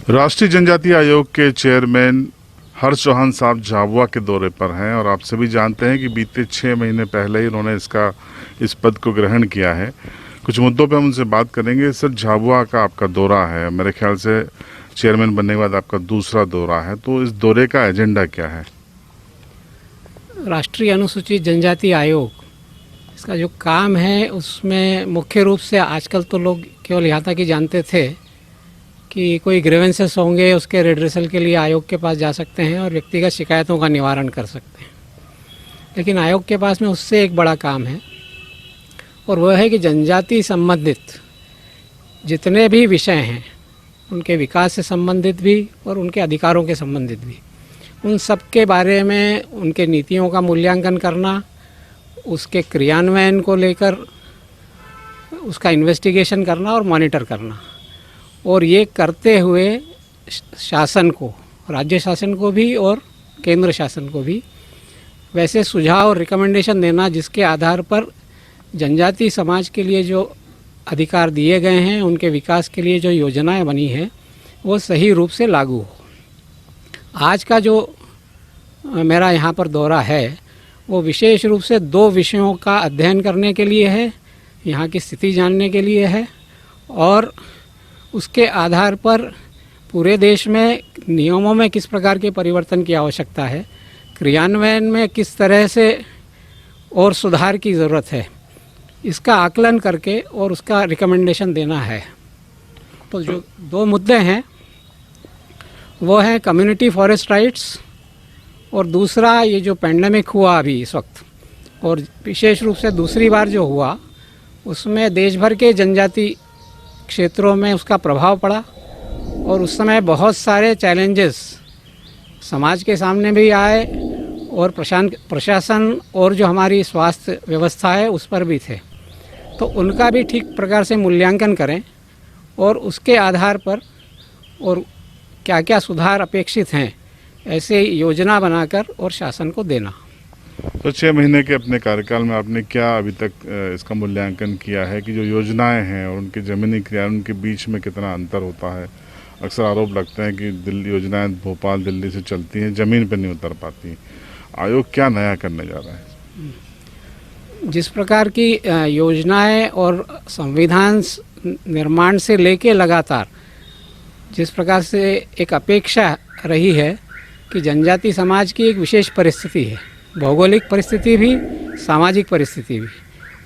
राष्ट्रीय जनजातीय आयोग के चेयरमैन हर्ष चौहान साहब झाबुआ के दौरे पर हैं और आप सभी जानते हैं कि बीते 6 महीने पहले ही उन्होंने इस पद को ग्रहण किया है। कुछ मुद्दों पर हम उनसे बात करेंगे। सर, झाबुआ का आपका दौरा है, मेरे ख्याल से चेयरमैन बनने के बाद आपका दूसरा दौरा है, तो इस दौरे का एजेंडा क्या है? राष्ट्रीय अनुसूचित जनजाति आयोग, इसका जो काम है उसमें मुख्य रूप से आजकल तो लोग केवल यहाँ तक ही जानते थे कि कोई ग्रीवेंसेस होंगे उसके रिड्रेसल के लिए आयोग के पास जा सकते हैं और व्यक्तिगत शिकायतों का निवारण कर सकते हैं। लेकिन आयोग के पास में उससे एक बड़ा काम है और वह है कि जनजाति संबंधित जितने भी विषय हैं, उनके विकास से संबंधित भी और उनके अधिकारों के संबंधित भी, उन सब के बारे में उनके नीतियों का मूल्यांकन करना, उसके क्रियान्वयन को लेकर उसका इन्वेस्टिगेशन करना और मॉनिटर करना, और ये करते हुए शासन को, राज्य शासन को भी और केंद्र शासन को भी वैसे सुझाव और रिकमेंडेशन देना जिसके आधार पर जनजाति समाज के लिए जो अधिकार दिए गए हैं, उनके विकास के लिए जो योजनाएं बनी हैं, वो सही रूप से लागू हो। आज का जो मेरा यहाँ पर दौरा है वो विशेष रूप से 2 विषयों का अध्ययन करने के लिए है, यहाँ की स्थिति जानने के लिए है और उसके आधार पर पूरे देश में नियमों में किस प्रकार के परिवर्तन की आवश्यकता है, क्रियान्वयन में किस तरह से और सुधार की ज़रूरत है, इसका आकलन करके और उसका रिकमेंडेशन देना है। तो जो 2 मुद्दे हैं वो हैं कम्युनिटी फॉरेस्ट राइट्स और दूसरा ये जो पेंडेमिक हुआ अभी इस वक्त, और विशेष रूप से दूसरी बार जो हुआ उसमें देश भर के जनजाति क्षेत्रों में उसका प्रभाव पड़ा और उस समय बहुत सारे चैलेंजेस समाज के सामने भी आए और प्रशासन और जो हमारी स्वास्थ्य व्यवस्था है उस पर भी थे। तो उनका भी ठीक प्रकार से मूल्यांकन करें और उसके आधार पर और क्या क्या सुधार अपेक्षित हैं, ऐसे योजना बनाकर और शासन को देना। तो 6 महीने के अपने कार्यकाल में आपने क्या अभी तक इसका मूल्यांकन किया है कि जो योजनाएं हैं और उनके ज़मीनी क्रियान्वयन के बीच में कितना अंतर होता है? अक्सर आरोप लगते हैं कि दिल्ली योजनाएं भोपाल दिल्ली से चलती हैं, ज़मीन पर नहीं उतर पाती। आयोग क्या नया करने जा रहा है? जिस प्रकार की योजनाएं और संविधान निर्माण से लेके लगातार जिस प्रकार से एक अपेक्षा रही है कि जनजाति समाज की एक विशेष परिस्थिति है, भौगोलिक परिस्थिति भी, सामाजिक परिस्थिति भी,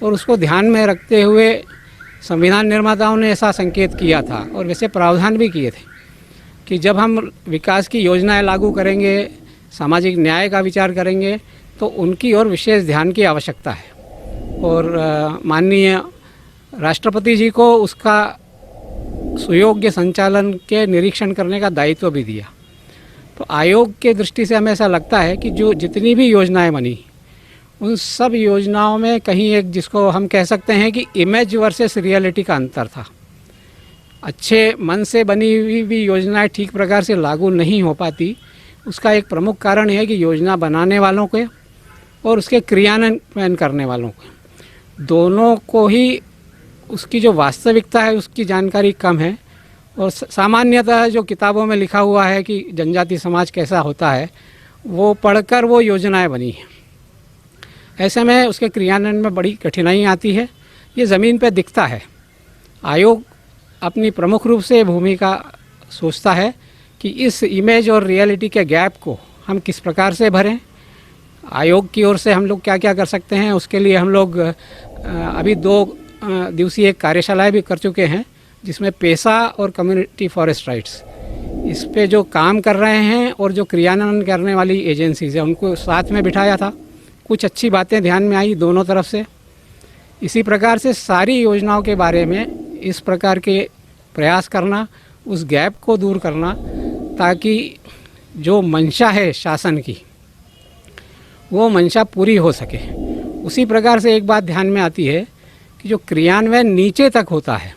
और उसको ध्यान में रखते हुए संविधान निर्माताओं ने ऐसा संकेत किया था और वैसे प्रावधान भी किए थे कि जब हम विकास की योजनाएं लागू करेंगे, सामाजिक न्याय का विचार करेंगे, तो उनकी ओर विशेष ध्यान की आवश्यकता है। और माननीय राष्ट्रपति जी को उसका सुयोग्य संचालन के निरीक्षण करने का दायित्व भी दिया। तो आयोग के दृष्टि से हमें ऐसा लगता है कि जो जितनी भी योजनाएं बनी, उन सब योजनाओं में कहीं एक जिसको हम कह सकते हैं कि इमेज वर्सेस रियलिटी का अंतर था। अच्छे मन से बनी हुई भी योजनाएं ठीक प्रकार से लागू नहीं हो पाती। उसका एक प्रमुख कारण है कि योजना बनाने वालों के और उसके क्रियान्वयन करने वालों को, दोनों को ही उसकी जो वास्तविकता है उसकी जानकारी कम है और सामान्यतः जो किताबों में लिखा हुआ है कि जनजाति समाज कैसा होता है, वो पढ़कर वो योजनाएं बनी हैं। ऐसे में उसके क्रियान्वयन में बड़ी कठिनाई आती है। ये ज़मीन पे दिखता है। आयोग अपनी प्रमुख रूप से भूमिका सोचता है कि इस इमेज और रियलिटी के गैप को हम किस प्रकार से भरें। आयोग की ओर से हम लोग क्या क्या कर सकते हैं, उसके लिए हम लोग अभी 2 दिवसीय कार्यशालाएँ भी कर चुके हैं, जिसमें पेसा और कम्युनिटी फॉरेस्ट राइट्स इस पे जो काम कर रहे हैं और जो क्रियान्वयन करने वाली एजेंसीज है उनको साथ में बिठाया था। कुछ अच्छी बातें ध्यान में आई दोनों तरफ से। इसी प्रकार से सारी योजनाओं के बारे में इस प्रकार के प्रयास करना, उस गैप को दूर करना, ताकि जो मंशा है शासन की वो मंशा पूरी हो सके। उसी प्रकार से एक बात ध्यान में आती है कि जो क्रियान्वयन नीचे तक होता है,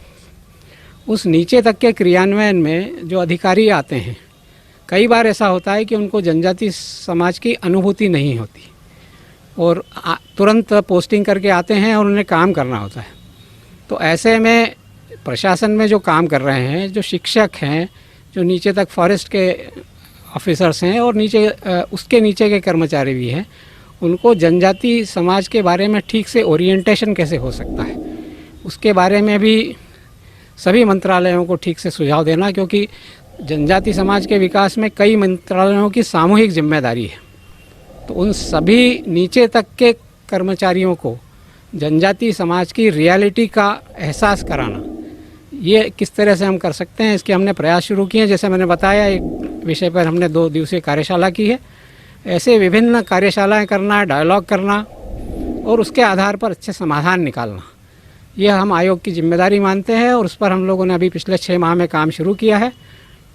उस नीचे तक के क्रियान्वयन में जो अधिकारी आते हैं, कई बार ऐसा होता है कि उनको जनजाति समाज की अनुभूति नहीं होती और तुरंत पोस्टिंग करके आते हैं और उन्हें काम करना होता है। तो ऐसे में प्रशासन में जो काम कर रहे हैं, जो शिक्षक हैं, जो नीचे तक फॉरेस्ट के ऑफिसर्स हैं और नीचे उसके नीचे के कर्मचारी भी हैं, उनको जनजाति समाज के बारे में ठीक से ओरिएंटेशन कैसे हो सकता है, उसके बारे में भी सभी मंत्रालयों को ठीक से सुझाव देना, क्योंकि जनजाति समाज के विकास में कई मंत्रालयों की सामूहिक जिम्मेदारी है। तो उन सभी नीचे तक के कर्मचारियों को जनजाति समाज की रियलिटी का एहसास कराना, ये किस तरह से हम कर सकते हैं, इसके हमने प्रयास शुरू किए हैं। जैसे मैंने बताया, एक विषय पर हमने 2 दिवसीय कार्यशाला की है। ऐसे विभिन्न कार्यशालाएं करना, डायलॉग करना और उसके आधार पर अच्छे समाधान निकालना, यह हम आयोग की जिम्मेदारी मानते हैं और उस पर हम लोगों ने अभी पिछले 6 माह में काम शुरू किया है।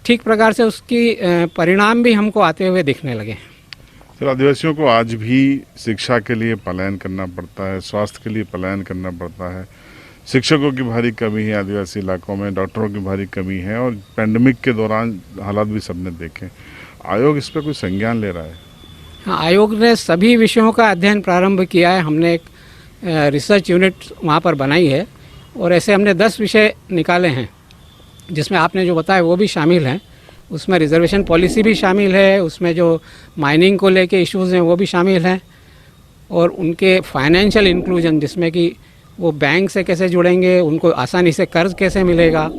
ठीक प्रकार से उसकी परिणाम भी हमको आते हुए दिखने लगे हैं। सर, आदिवासियों को आज भी शिक्षा के लिए पलायन करना पड़ता है, स्वास्थ्य के लिए पलायन करना पड़ता है, शिक्षकों की भारी कमी है आदिवासी इलाकों में, डॉक्टरों की भारी कमी है और पैंडेमिक के दौरान हालात भी सबने देखे। आयोग इस पर कोई संज्ञान ले रहा है? हाँ, आयोग ने सभी विषयों का अध्ययन प्रारंभ किया है। हमने एक रिसर्च यूनिट वहाँ पर बनाई है और ऐसे हमने 10 विषय निकाले हैं, जिसमें आपने जो बताया वो भी शामिल हैं। उसमें रिजर्वेशन पॉलिसी भी शामिल है, उसमें जो माइनिंग को लेके इश्यूज़ हैं वो भी शामिल हैं, और उनके फाइनेंशियल इंक्लूजन, जिसमें कि वो बैंक से कैसे जुड़ेंगे, उनको आसानी से कर्ज कैसे मिलेगा,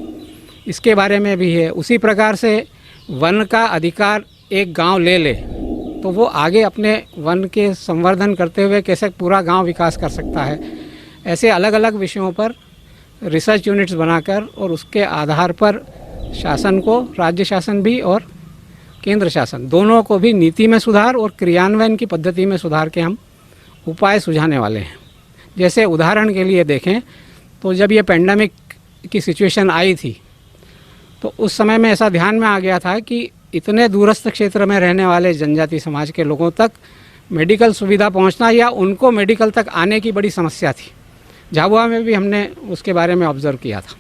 इसके बारे में भी है। उसी प्रकार से वन का अधिकार एक गांव ले तो वो आगे अपने वन के संवर्धन करते हुए कैसे पूरा गांव विकास कर सकता है। ऐसे अलग अलग विषयों पर रिसर्च यूनिट्स बनाकर और उसके आधार पर शासन को, राज्य शासन भी और केंद्र शासन दोनों को भी नीति में सुधार और क्रियान्वयन की पद्धति में सुधार के हम उपाय सुझाने वाले हैं। जैसे उदाहरण के लिए देखें तो जब ये पेंडेमिक की सिचुएशन आई थी तो उस समय में ऐसा ध्यान में आ गया था कि इतने दूरस्थ क्षेत्र में रहने वाले जनजाति समाज के लोगों तक मेडिकल सुविधा पहुंचना या उनको मेडिकल तक आने की बड़ी समस्या थी। झाबुआ में भी हमने उसके बारे में ऑब्जर्व किया था।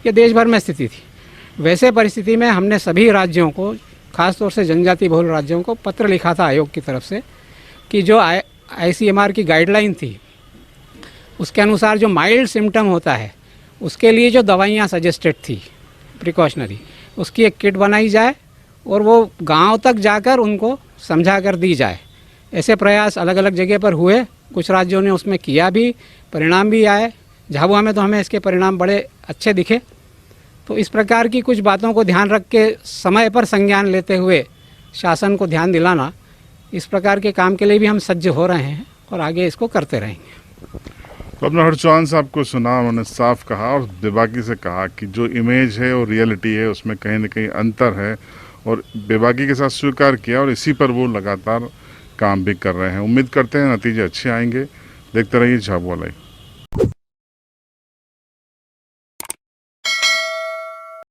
ये देश भर में स्थिति थी। वैसे परिस्थिति में हमने सभी राज्यों को, खासतौर से जनजाति बहुल राज्यों को पत्र लिखा था आयोग की तरफ से कि जो ICMR की गाइडलाइन थी उसके अनुसार जो माइल्ड सिम्टम होता है उसके लिए जो दवाइयाँ सजेस्टेड थी प्रिकॉशनरी, उसकी एक किट बनाई जाए और वो गांव तक जाकर उनको समझा कर दी जाए। ऐसे प्रयास अलग अलग जगह पर हुए, कुछ राज्यों ने उसमें किया भी, परिणाम भी आए। झाबुआ में तो हमें इसके परिणाम बड़े अच्छे दिखे। तो इस प्रकार की कुछ बातों को ध्यान रख के समय पर संज्ञान लेते हुए शासन को ध्यान दिलाना, इस प्रकार के काम के लिए भी हम सज्ज हो रहे हैं और आगे इसको करते रहेंगे। तो अपने हर्ष चौहान साहब को सुना, उन्होंने साफ कहा और बेबाकी से कहा कि जो इमेज है और रियलिटी है उसमें कहीं ना कहीं अंतर है, और बेबाकी के साथ स्वीकार किया और इसी पर वो लगातार काम भी कर रहे हैं। उम्मीद करते हैं नतीजे अच्छे आएंगे। देखते रहिए झाबुआ लाइव।